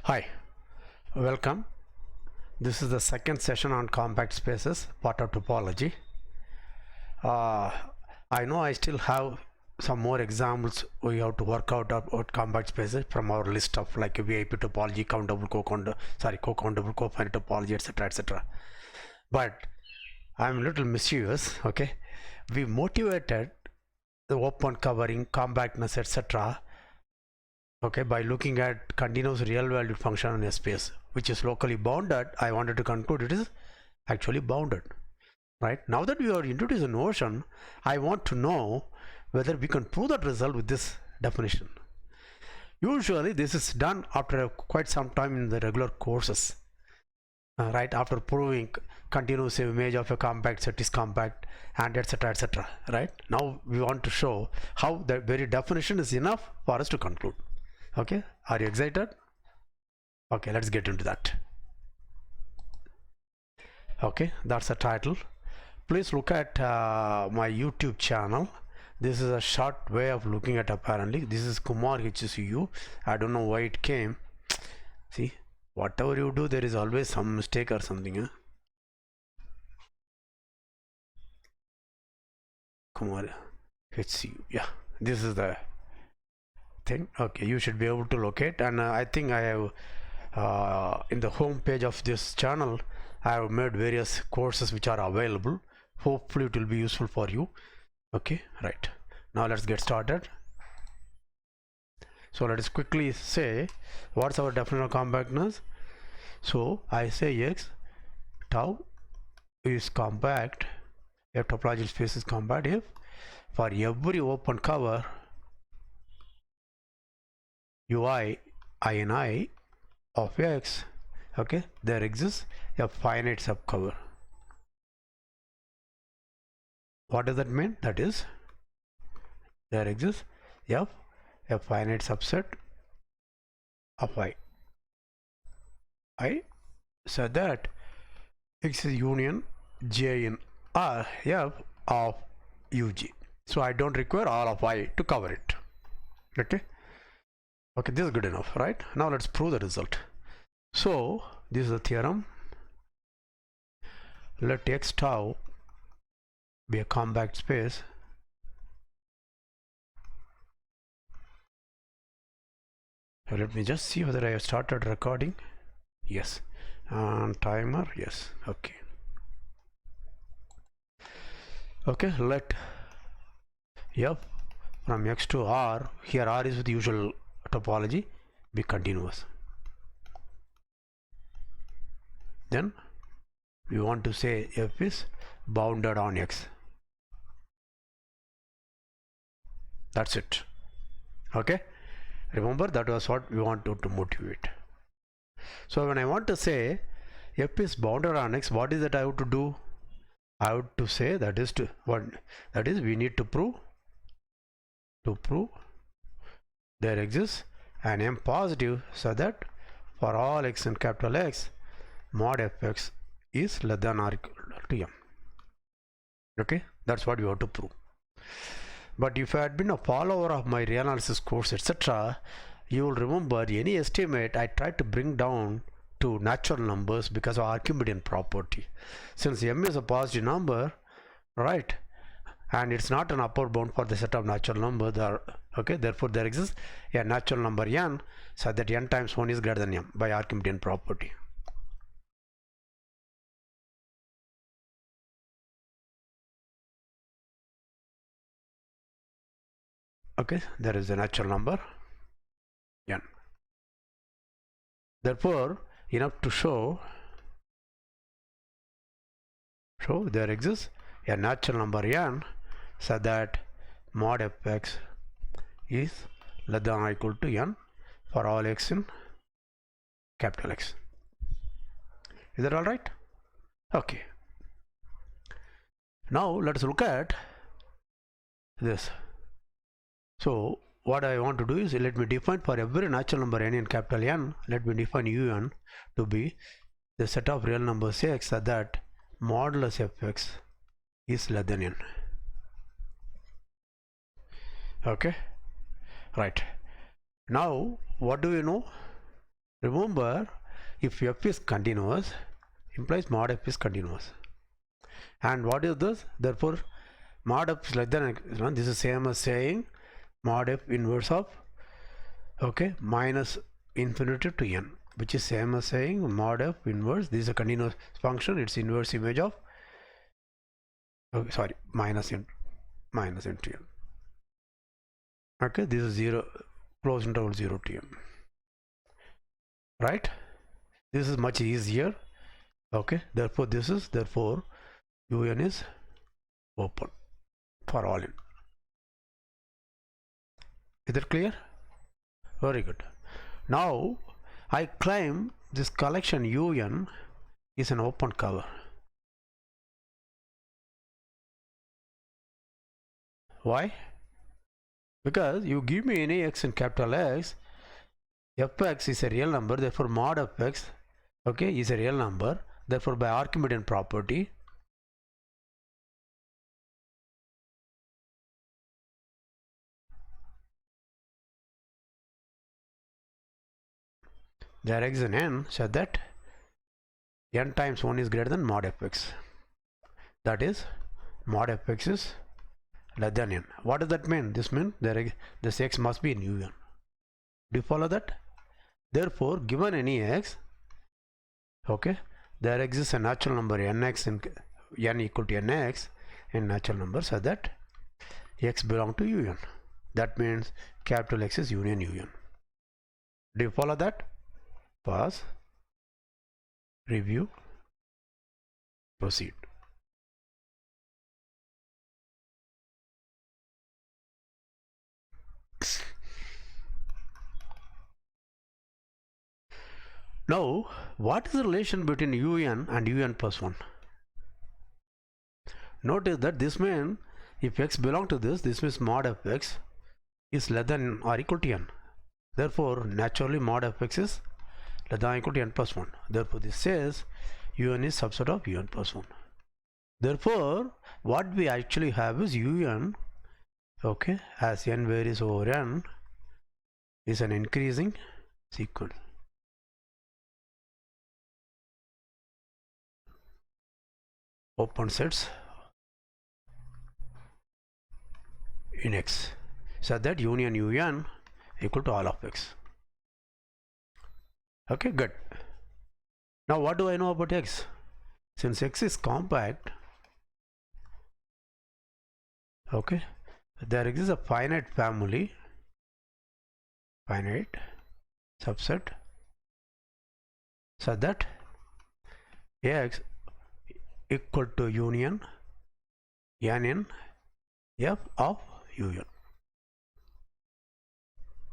Hi, welcome. This is the second session on compact spaces, part of topology. I know I still have some more examples we have to work out about compact spaces from our list of like VIP topology, countable, co-countable, co-finite topology, etc. But I'm a little mischievous. Okay, we motivated the open covering, compactness, etc. Okay, by looking at continuous real valued function on a space which is locally bounded. I wanted to conclude it is actually bounded. Right, now that we are introduced a notion, I want to know whether we can prove that result with this definition. Usually this is done after quite some time in the regular courses, right, after proving continuous image of a compact set is compact and etc. Right, now we want to show how the very definition is enough for us to conclude. Okay, are you excited? Okay, let's get into that. Okay, that's the title. Please look at my YouTube channel. This is a short way of looking at apparently. This is Kumar HCU. I don't know why it came. See, whatever you do, there is always some mistake or something. Huh? Kumar HCU. Yeah, this is the thing. Okay, you should be able to locate, and I think I have in the home page of this channel I have made various courses which are available. Hopefully it will be useful for you. Okay, right, now let's get started. So let us quickly say what's our definition of compactness. So I say X tau is compact if topological space is compact if for every open cover ui ini of X, okay, there exists a finite subcover. What does that mean? That is, there exists a finite subset of I said that X is union J in R F of UG. So I don't require all of I to cover it. Okay, this is good enough, right? Now let's prove the result. So this is the theorem. Let X tau be a compact space let me just see whether I have started recording. Yes, and timer, yes. Okay, let F from X to R, here R is with the usual topology, be continuous. Then we want to say F is bounded on X. That's it. Okay, remember that was what we wanted to motivate. So when I want to say F is bounded on X, what is that I have to do? I have to say that is to what, that is we need to prove there exists an M positive so that for all X in capital X mod Fx is less than or equal to M. Okay, that's what we have to prove. But if I had been a follower of my reanalysis course, etc., you will remember any estimate I tried to bring down to natural numbers because of Archimedean property. Since M is a positive number, right, and it's not an upper bound for the set of natural numbers, okay, therefore there exists a natural number n so that n times 1 is greater than m by Archimedean property. Okay, there is a natural number n. Therefore, enough to show there exists a natural number n so that mod Fx is less than or equal to n for all X in capital X. Is that all right? Okay. Now let's look at this. So what I want to do is let me define for every natural number n in capital N, let me define un to be the set of real numbers X so that modulus Fx is less than n. Okay, right. Now what do you know? Remember, if f is continuous, implies mod f is continuous. And what is this? Therefore, mod f is less than, this is same as saying mod f inverse of, okay, minus infinity to n, which is same as saying mod f inverse. This is a continuous function, its inverse image of, okay, sorry, minus into n. Okay, this is 0, close interval 0 to n, right? This is much easier. Okay, therefore un is open for all n. Is that clear? Very good. Now I claim this collection un is an open cover. Why? Because you give me any x in capital X, fx is a real number, therefore mod of x, okay, is a real number, therefore by Archimedean property, there exists an n such that n times 1 is greater than mod fx. That is, mod fx is less than n. What does that mean? This means this x must be in un. Do you follow that? Therefore, given any x, okay, there exists a natural number nx in n equal to nx in natural number such that x belong to un. That means capital X is union un. Do you follow that? Pause, review, proceed. Now, what is the relation between un and un plus 1? Notice that this means if x belong to this means mod of x is less than or equal to n. Therefore, naturally mod of x is less than or equal to n plus 1. Therefore, this says un is subset of un plus 1. Therefore, what we actually have is un, okay, as n varies over n, is an increasing sequence. Open sets in x so that union un equal to all of x. Okay, good. Now what do I know about x? Since x is compact, okay, there exists a finite family, finite subset, so that x equal to union n in f of un.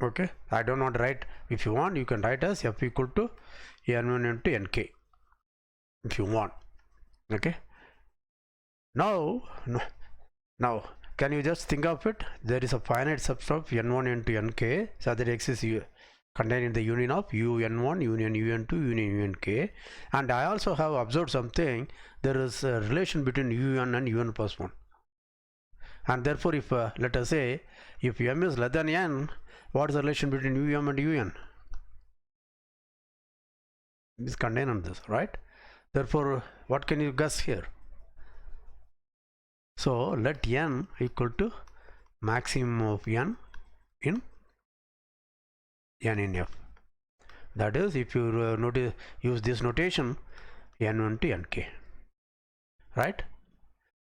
Okay, I don't want to write. If you want, you can write as f equal to n1 into nk if you want. Okay, now can you just think of it? There is a finite subset of n1 into nk, so that x is contained in the union of un1 union un2 union unk. And I also have observed something. There is a relation between un and un plus 1, and therefore if let us say if m is less than n, what is the relation between um and un? Is contained on this, right? Therefore, what can you guess here? So let n equal to maximum of n in f. That is, if you use this notation, n1 to nk, right?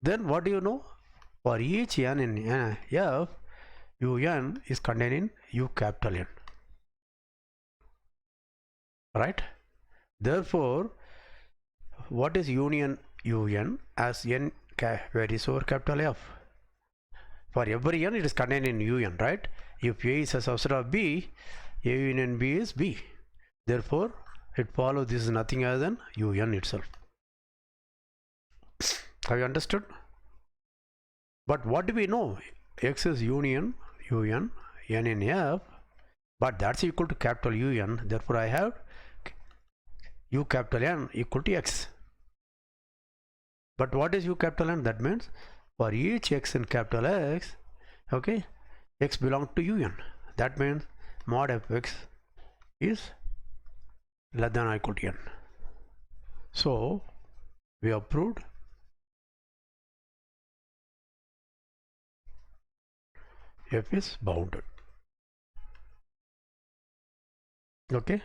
Then what do you know? For each n in f, un is contained in u capital N, right? Therefore, what is union un as n varies over capital F? For every n, it is contained in un, right? If A is a subset of B, A union B is B. Therefore, it follows this is nothing other than un itself. Have you understood? But what do we know? X is union un n in f, but that's equal to capital un. Therefore, I have u capital N equal to x. But what is u capital N? That means for each x in capital X, okay, x belongs to un. That means mod fx is less than or equal to n. So we have proved f is bounded. Okay,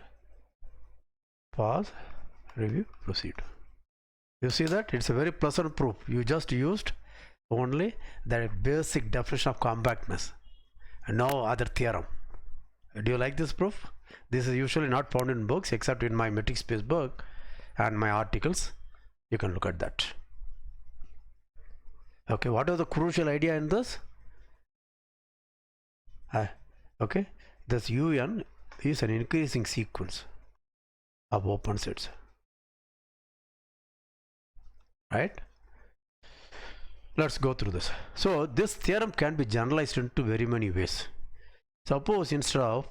pause, review, proceed. You see that it's a very pleasant proof. You just used only the basic definition of compactness and no other theorem. Do you like this proof? This is usually not found in books except in my metric space book and my articles. You can look at that. Okay, what is the crucial idea in this? Okay, this un is an increasing sequence of open sets, right? Let's go through this. So this theorem can be generalized into very many ways. Suppose instead of,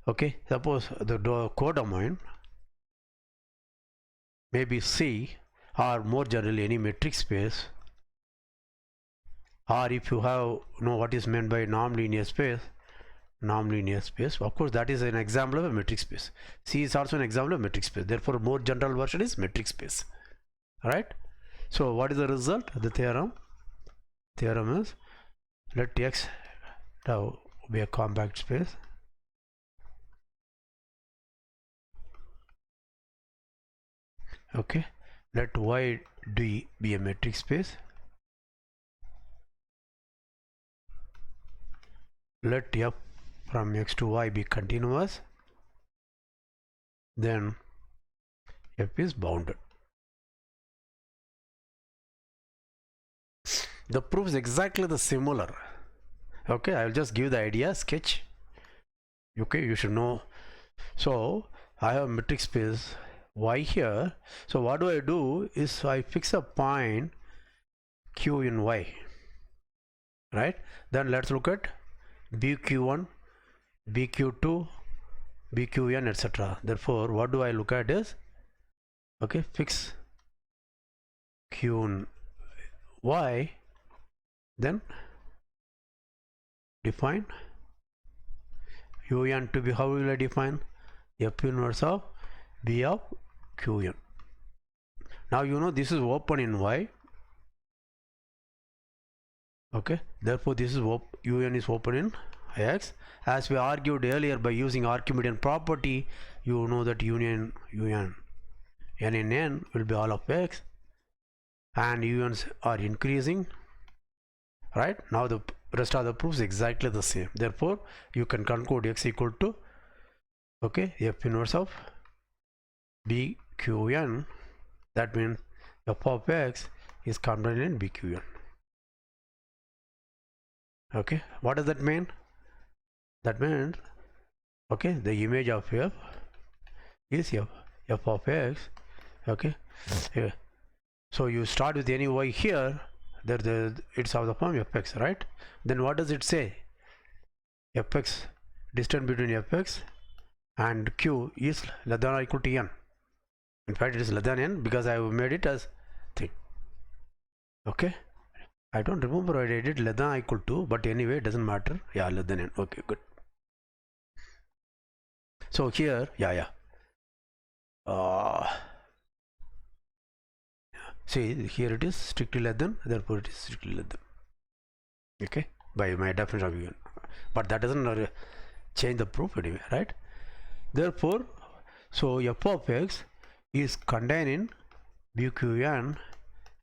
okay, suppose the codomain maybe C, or more generally any metric space, or if you have know what is meant by non-linear space, of course that is an example of a metric space. C is also an example of metric space, therefore more general version is metric space, right? So what is the result? The theorem is, let X now be a compact space, okay, let Y D be a metric space, let F from X to Y be continuous, then F is bounded. The proof is exactly the similar. Okay, I will just give the idea sketch. Okay, you should know. So I have a metric space Y here. So what do I do is I fix a point Q in Y, right? Then let's look at BQ1, BQ2, BQN, etc. Therefore what do I look at is, okay, fix Q in Y, then define UN to be, how will I define? F inverse of B of Qn. Now you know this is open in Y, okay, therefore this is UN is open in X. As we argued earlier, by using Archimedean property, you know that union UN n in n will be all of X, and UNs are increasing, right? Now the rest of the proofs exactly the same, therefore you can conclude X equal to, okay, F inverse of BQN. That means F of X is contained in BQN. Okay, what does that mean? That means, okay, the image of F is F of X, okay. Here. So you start with any Y here, it's of the form Fx, right? Then what does it say? Fx, distance between Fx and Q is less than or equal to n. In fact, it is less than n because I have made it as thing. Okay, I don't remember what I did less than or equal to, but anyway, it doesn't matter. Yeah, less than n. Okay, good. So here, see, here it is strictly less than, therefore it is strictly less than. Okay, by my definition of UN, but that doesn't change the proof anyway, right? Therefore, so F of X is contained in BQN,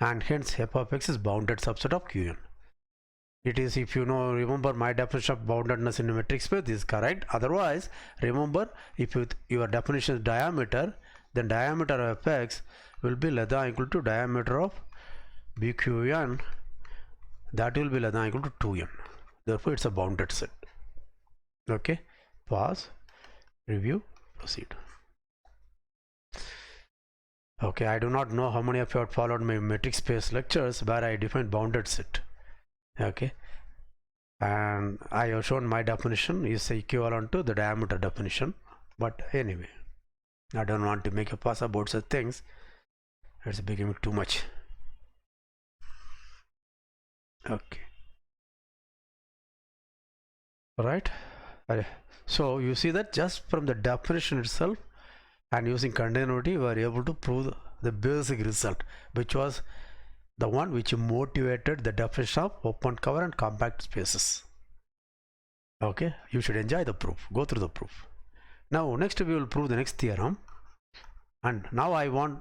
and hence F of X is bounded subset of Qn. It is, if you know, remember my definition of boundedness in a metric space, this is correct. Otherwise, remember, if your definition is diameter, then diameter of Fx will be less than or equal to diameter of BQN, that will be less than or equal to 2n. Therefore it's a bounded set. Okay, pause, review, proceed. Okay, I do not know how many of you have followed my metric space lectures where I defined bounded set. Okay, and I have shown my definition is equivalent to the diameter definition, but anyway, I don't want to make a fuss about such things. It's becoming too much. Okay, all right. So you see that just from the definition itself, and using continuity we were able to prove the basic result, which was the one which motivated the definition of open cover and compact spaces. Okay, you should enjoy the proof, go through the proof. Now next we will prove the next theorem, and now I want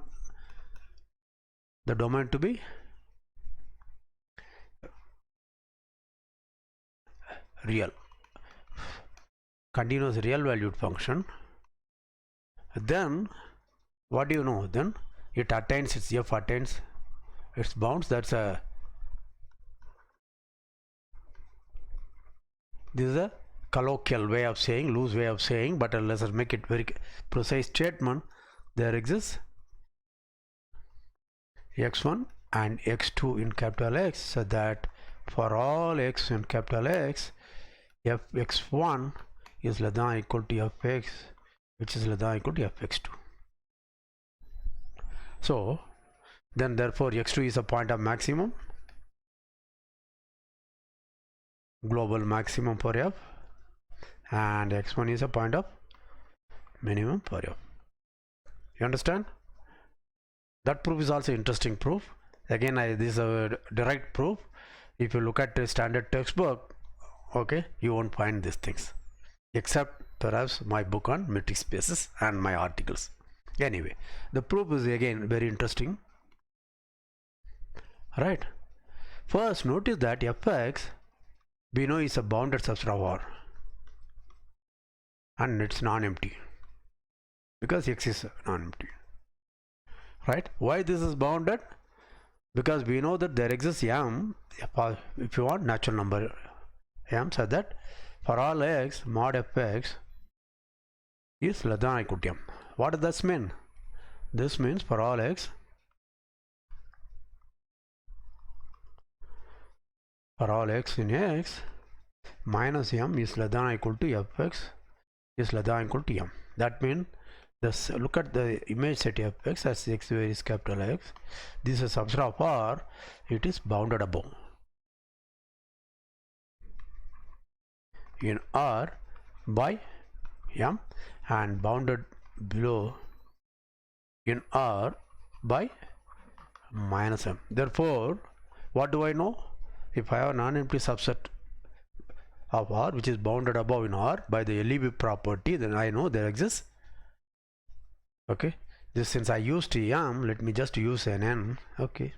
the domain to be real, continuous real valued function. Then what do you know? Then it attains its f attains its bounds. That's a this is a colloquial way of saying, loose way of saying, but let's make it very precise statement. There exists x1 and x2 in capital X, so that for all x in capital X, fx1 is less than or equal to fx, which is less than or equal to fx2. So then therefore x2 is a point of maximum, global maximum for f, and x1 is a point of minimum for f. You understand? That proof is also interesting proof. Again, this is a direct proof. If you look at the standard textbook, okay, you won't find these things, except perhaps my book on metric spaces and my articles. Anyway, the proof is again very interesting. Right. First, notice that fx we know is a bounded subset of R, and it's non-empty because x is non-empty. Right? Why this is bounded? Because we know that there exists m, if you want, natural number m, so that for all x mod fx is less than or equal to m. What does this mean? This means for all x in x minus m is less than or equal to fx is less than or equal to m. That means this, look at the image set fx as x varies capital X. This is a subset of R. It is bounded above in R by m and bounded below in R by minus m. Therefore, what do I know? If I have a non-empty subset of R which is bounded above in R by the LEB property, then I know there exists. Okay, this, since I used m, let me just use an n. Okay,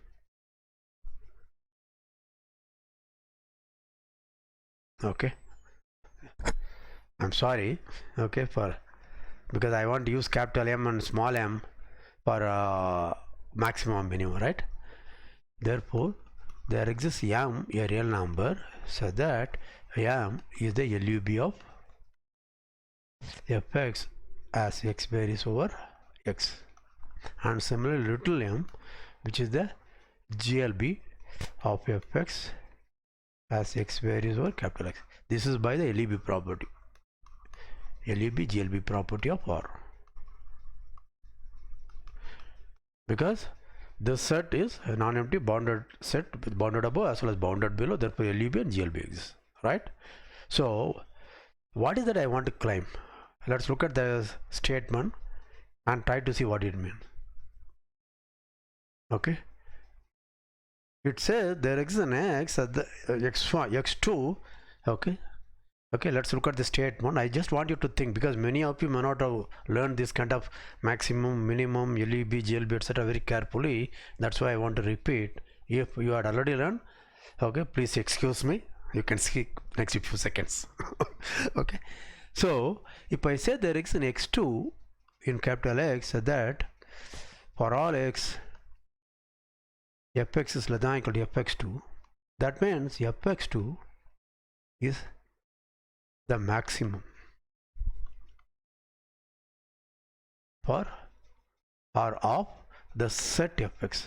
okay, I'm sorry, okay, because I want to use capital M and small m for maximum minimum, right? Therefore there exists m, a real number, so that m is the LUB of fx as x varies over x, and similarly little m, which is the GLB of fx as x varies over capital X. This is by the LEB property, LEB GLB property of R, because this set is a non-empty bounded set with bounded above as well as bounded below. Therefore LEB and GLB exists, right? So what is that I want to claim? Let's look at the statement and try to see what it means. Okay, it says there exists an x at the x2. Okay, let's look at the statement. I just want you to think, because many of you may not have learned this kind of maximum, minimum, LEB, GLB, etc. very carefully. That's why I want to repeat. If you had already learned, okay, please excuse me, you can skip next few seconds. Okay, so if I say there is an x2 in capital X, so that for all x fx is less than or equal to fx2, that means fx2 is the maximum for or of the set fx.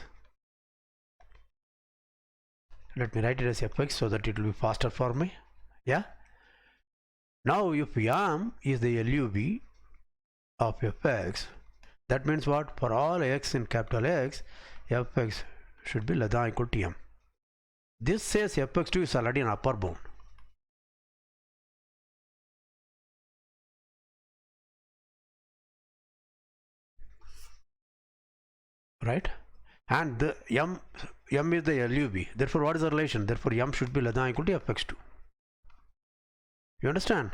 Let me write it as fx so that it will be faster for me. Yeah, now if m is the LUB of fx, that means what? For all x in capital X, fx should be less than or equal to m. This says fx2 is already an upper bound. right? And the m is the LUB. Therefore, what is the relation? Therefore, m should be less than or equal to fx2. You understand?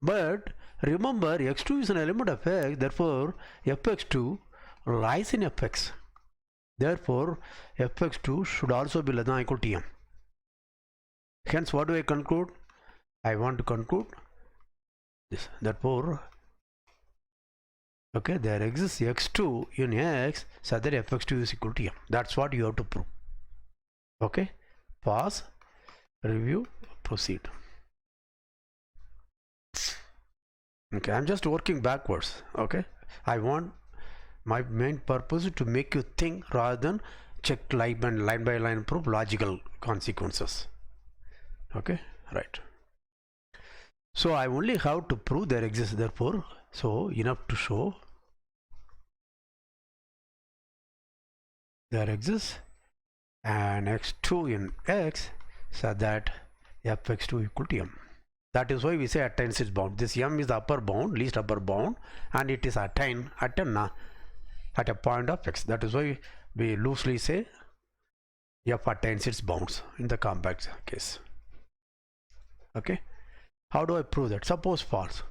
But remember, x2 is an element of x. Therefore, fx2 lies in fx. Therefore, fx2 should also be less than or equal to m. Hence, what do I conclude? I want to conclude this. Therefore, okay, there exists x2 in x such that fx2 is equal to m. That's what you have to prove. Okay, pause, review, proceed. Okay, I'm just working backwards. Okay, I want my main purpose is to make you think rather than check line by line proof logical consequences. Okay, right. So I only have to prove there exists, therefore, so enough to show there exists an x2 in x so that fx2 equal to m. That is why we say attains its bound. This m is the upper bound, least upper bound, and it is attained at a point of x. That is why we loosely say f attains its bounds in the compact case. Okay, how do I prove that? Suppose false.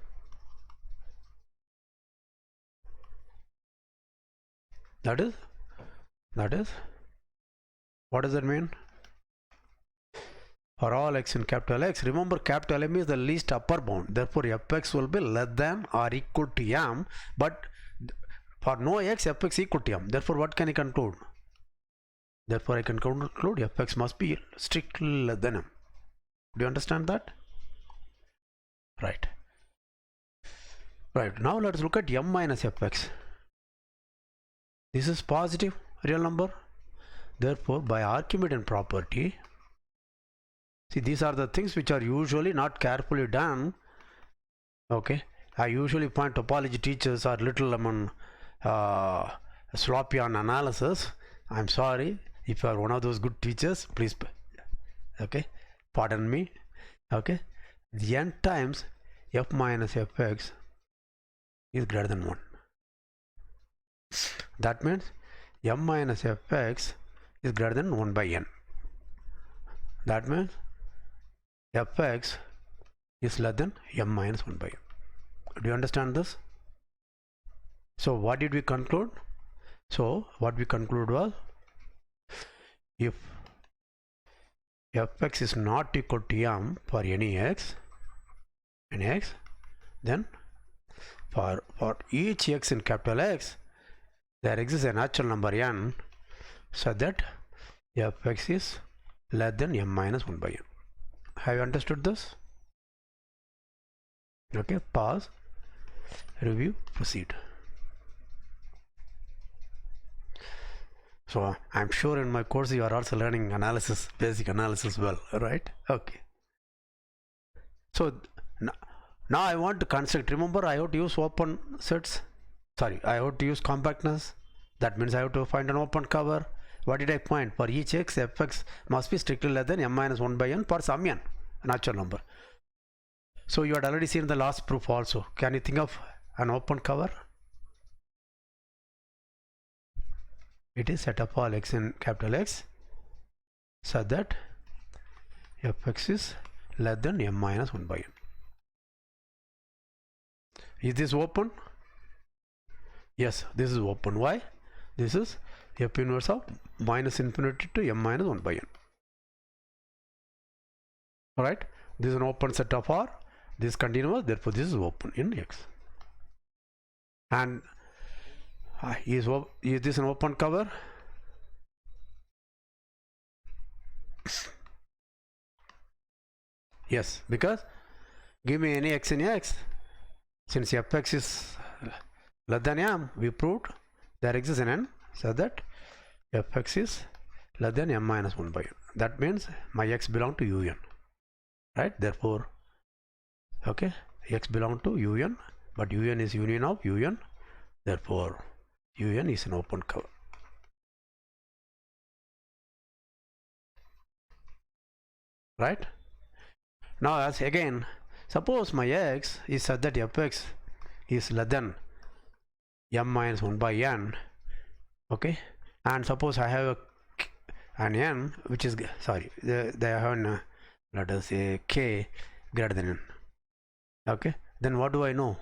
That is what does that mean? For all x in capital X, remember capital M is the least upper bound, therefore fx will be less than or equal to m, but for no x, fx equal to m. Therefore, what can I conclude? Therefore, I can conclude fx must be strictly less than m. Do you understand that? Right. Right. Now let's look at m minus fx. This is positive real number. Therefore, by Archimedean property, see, these are the things which are usually not carefully done. Okay, I usually find topology teachers are little sloppy on analysis. I'm sorry if you are one of those good teachers, please, okay, pardon me. Okay, the n times f minus fx is greater than 1. That means m minus fx is greater than 1 by n. That means fx is less than m minus 1 by n. Do you understand this? So what did we conclude? So what we concluded was, if fx is not equal to m for any x, then for each x in capital X, there exists a natural number n so that fx is less than m minus 1 by n. Have you understood this? Okay, pause, review, proceed. So I'm sure in my course you are also learning analysis, basic analysis well, right? Okay. So now I want to construct. Remember, I have to use open sets. Sorry, I have to use compactness. That means I have to find an open cover. What did I find? For each x, fx must be strictly less than m minus 1 by n for some n, a natural number. So you had already seen the last proof also. Can you think of an open cover? It is set of all x in capital X so that fx is less than m minus 1 by n. Is this open? Yes, this is open. Why? This is f inverse of minus infinity to m minus 1 by n. Alright, this is an open set of R. This is continuous, therefore this is open in X. And is this an open cover? Yes, because give me any x in X. Since fx is less than m, we proved there exists an n so that fx is less than m minus 1 by n. That means my x belong to un, right? Therefore, okay, x belong to un, but un is union of un, therefore un is an open cover. Right? Now as again, suppose my x is such that fx is less than m minus 1 by n Okay, and suppose I have an n which is, sorry, they have an let us say k greater than n. Okay, then what do I know?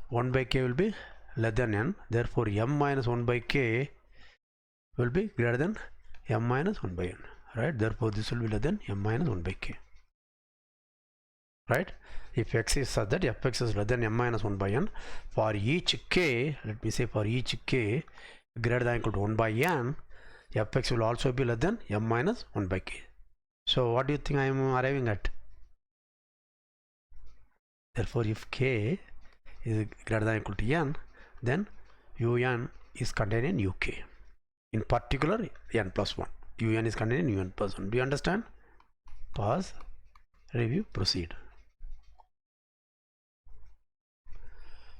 1 by k will be less than n, therefore m minus 1 by k will be greater than m minus 1 by n, right? Therefore this will be less than m minus 1 by k, right? If x is such that fx is less than m minus 1 by n, for each k, let me say for each k greater than or equal to 1 by n, fx will also be less than m minus 1 by k. So what do you think I am arriving at? Therefore if k is greater than or equal to n, then un is contained in uk, in particular n plus 1. Un is contained in un plus 1. Do you understand? Pause, review, proceed.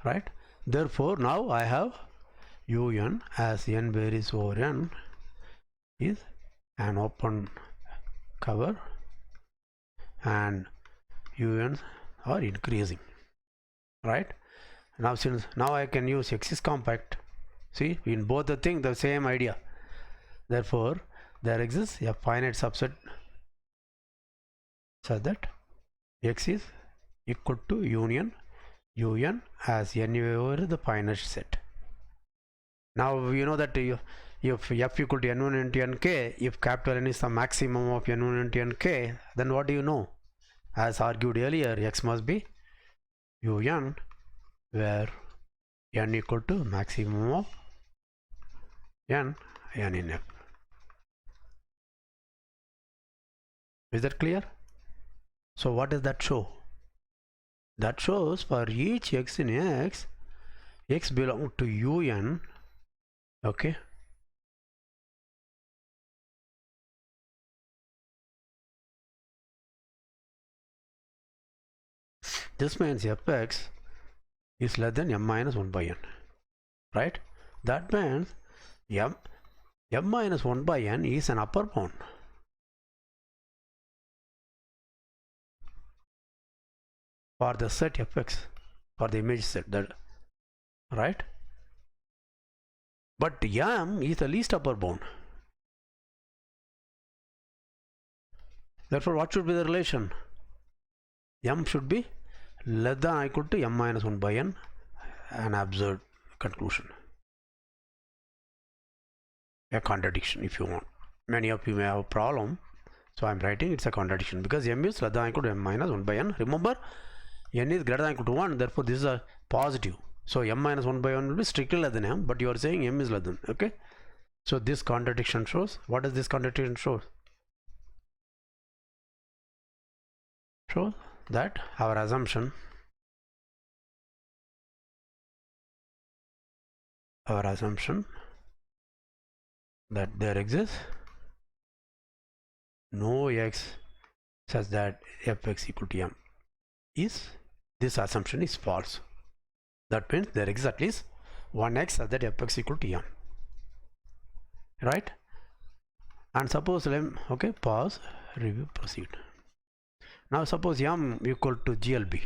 Right? Therefore now I have un as n varies over n is an open cover and uns are increasing, right? Now since now I can use x is compact, see, in both the thing the same idea. Therefore there exists a finite subset such that x is equal to union un as n over the finite set. Now you know that if f equal to n1 into nk, if capital N is the maximum of n1 into nk, then what do you know? As argued earlier, x must be un where n equal to maximum of n in f. Is that clear? So what does that show? That shows for each x in x belongs to un. Okay, this means fx is less than m minus 1 by n, right? That means m minus 1 by n is an upper bound. For the set fx, for the image set, that, right? But m is the least upper bound. Therefore what should be the relation? M should be less than or equal to m minus 1 by n, an absurd conclusion, a contradiction if you want. Many of you may have a problem, so I am writing it's a contradiction because m is less than or equal to m minus 1 by n. Remember, n is greater than or equal to 1, therefore this is a positive, so m minus 1 by 1 will be strictly less than m, but you are saying m is less than. Okay, so this contradiction shows, what does this contradiction show? Shows that our assumption that there exists no x such that fx equal to m is, this assumption is false. That means there exists at least one x such that fx equal to m, right? And suppose okay, pause, review, proceed. Now suppose m equal to glb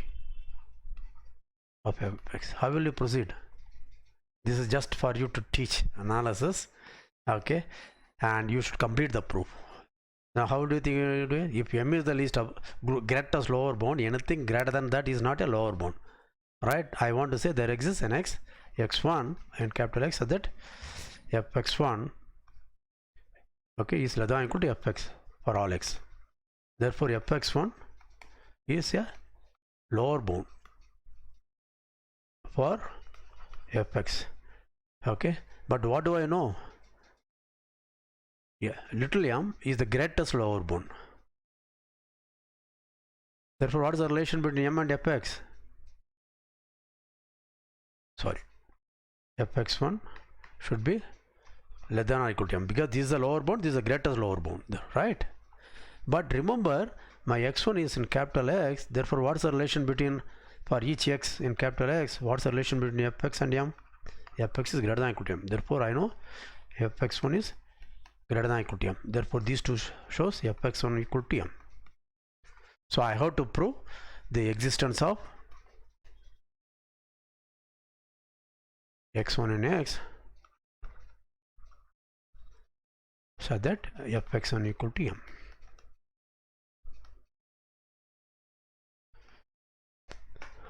of fx, how will you proceed? This is just for you to teach analysis, okay, and you should complete the proof. Now how do you think you do it? If m is the least of greatest lower bound, anything greater than that is not a lower bound, right? I want to say there exists an x, x1 and capital X, so that fx1, okay, is less than or equal to fx for all x. Therefore fx1 is a lower bound for fx. Okay, but what do I know? Yeah, little m is the greatest lower bound. Therefore what is the relation between m and fx? Sorry, fx1 should be less than or equal to m, because this is the lower bound, this is the greatest lower bound, right? But remember, my x1 is in capital X, therefore what's the relation between, for each x in capital X, what's the relation between fx and m? Fx is greater than or equal to m, therefore I know fx1 is greater than or equal to m, therefore these two shows fx1 equal to m. So I have to prove the existence of x1 in x so that fx1 equal to m.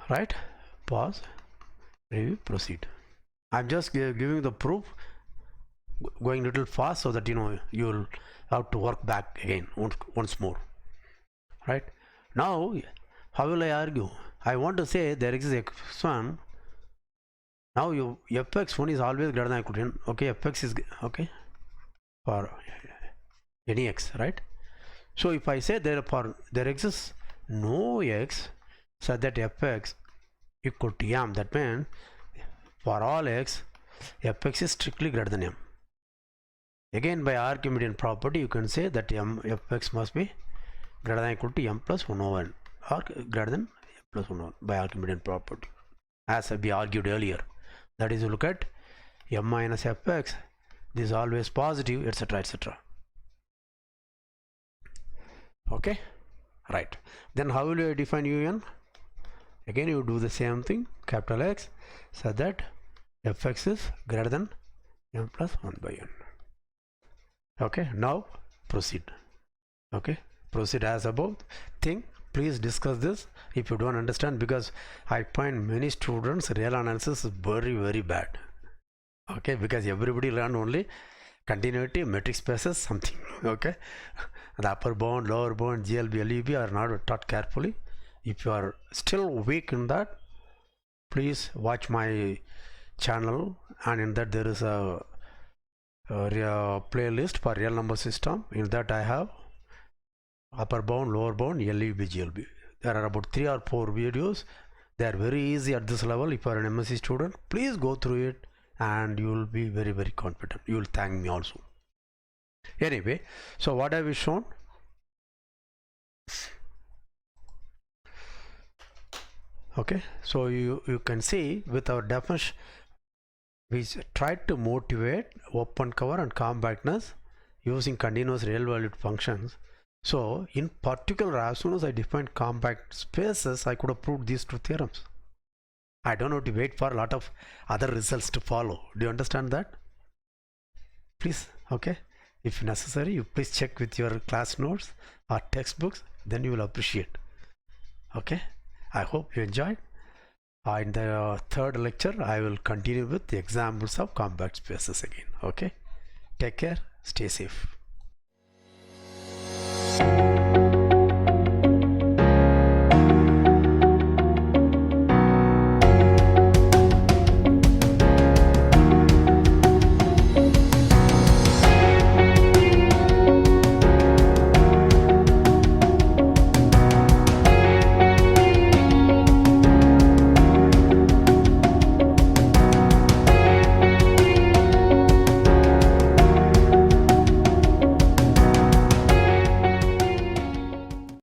Right? Pause, review, proceed. I'm just giving the proof, going a little fast so that you'll have to work back again once more. Right? Now how will I argue? I want to say there exists x1. Now fx1 is always greater than or equal to n. Okay, fx is okay for any x, right? So if I say there exists no x such that fx equal to m, that means for all x, fx is strictly greater than m. Again, by Archimedean property, you can say that fx must be greater than or equal to m plus 1 over n, or greater than m plus 1 over by Archimedean property, as we argued earlier. That is, you look at m minus fx, this is always positive, etc., etc. Okay, right. Then how will you define un? Again, you do the same thing, capital X, so that fx is greater than m plus 1 by n. Okay, now proceed. Okay, proceed as above. Please discuss this if you don't understand, because I find many students real analysis is very, very bad. Okay, because everybody learn only continuity, metric spaces, something. Okay, the upper bound, lower bound, GLB, LEB are not taught carefully. If you are still weak in that, please watch my channel, and in that there is a playlist for real number system. In that I have upper bound, lower bound, LEB, GLB. There are about 3 or 4 videos. They are very easy at this level. If you are an MSc student, please go through it and you will be very, very confident. You will thank me also. Anyway, so what have we shown? Okay, so you can see with our definition, we tried to motivate open cover and compactness using continuous real valued functions. So in particular, as soon as I defined compact spaces, I could have proved these 2 theorems. I don't have to wait for a lot of other results to follow. Do you understand that? Please, okay, if necessary, you please check with your class notes or textbooks, then you will appreciate. Okay, I hope you enjoyed. In the third lecture, I will continue with the examples of compact spaces again. Okay, take care, stay safe.